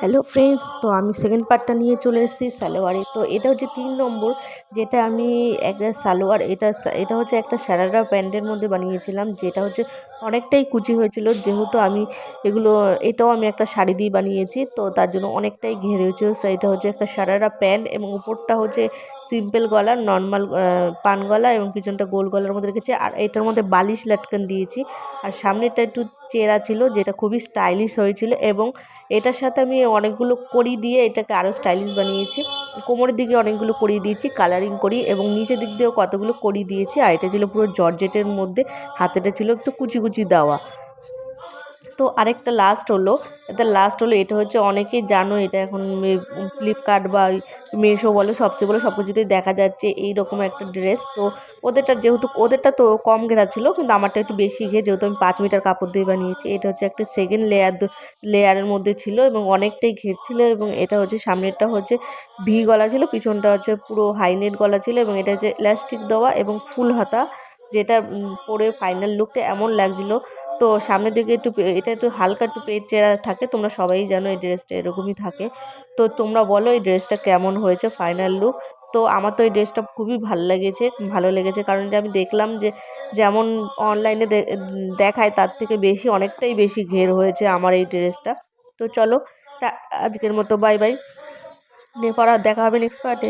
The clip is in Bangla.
হ্যালো ফ্রেন্ডস, তো আমি সেকেন্ড পার্টটা নিয়ে চলে এসেছি সালোয়ারে। তো এটা হচ্ছে 3 নম্বর, যেটা আমি একটা সালোয়ার, এটা হচ্ছে একটা সারারা প্যান্টের মধ্যে বানিয়েছিলাম, যেটা হচ্ছে অনেকটাই কুচি হয়েছিল। যেহেতু আমি এটাও আমি একটা শাড়ি দিয়ে বানিয়েছি, তো তার জন্য অনেকটাই ঘের হয়েছিল। এটা হচ্ছে একটা সারারা প্যান্ট এবং উপরটা হচ্ছে সিম্পল গলা, নর্মাল পান গলা এবং পিছনটা গোল গলার মধ্যে রেখেছি। আর এটার মধ্যে বালিশ লাটকান দিয়েছি। আর সামনেটা একটু চেরা ছিল, যেটা খুবই স্টাইলিশ হয়েছিল। এবং এটার সাথে আমি অনেকগুলো কড়ি দিয়ে এটাকে আরও স্টাইলিশ বানিয়েছি। কোমরের দিকে অনেকগুলো কড়ি দিয়েছি, কালারিং করি, এবং নিচের দিক দিয়েও কতগুলো কড়ি দিয়েছি। আর এটা ছিল পুরো জর্জেটের মধ্যে, হাতেটা ছিল একটু কুচি কুচি দেওয়া। তো আরেকটা লাস্ট হলো এটা হচ্ছে, অনেকেই জানো এটা এখন ফ্লিপকার্ট বা মিশো বলো, সবসে বলো, সব কিছুতেই দেখা যাচ্ছে এইরকম একটা ড্রেস। তো ওদেরটা তো কম ঘেরা ছিল, কিন্তু আমারটা একটু বেশি ঘের, যেহেতু আমি 5 মিটার কাপড় দিয়ে বানিয়েছি। এটা হচ্ছে একটা সেকেন্ড লেয়ারের মধ্যে ছিল এবং অনেকটাই ঘের ছিল। এবং এটা হচ্ছে সামনেরটা হচ্ছে ভি গলা ছিল, পিছনটা হচ্ছে পুরো হাইনেট গলা ছিল। এবং এটা হচ্ছে ইলাস্টিক দেওয়া এবং ফুল হাতা, যেটা পরে ফাইনাল লুকটা এমন লাগছিল। তো সামনের দিকে এটা একটু হালকা একটু পেট চেরা থাকে, তোমরা সবাই জানো এই ড্রেসটা এরকমই থাকে। তো তোমরা বলো এই ড্রেসটা কেমন হয়েছে ফাইনাল লুক। তো আমার তো এই ড্রেসটা খুবই ভালো লেগেছে, কারণ এটা আমি দেখলাম যে যেমন অনলাইনে দেখায় তার থেকে অনেকটাই বেশি ঘের হয়েছে আমার এই ড্রেসটা। তো চলো, আজকের মতো বাই বাই, দেখা হবে নেক্সট পার্টে।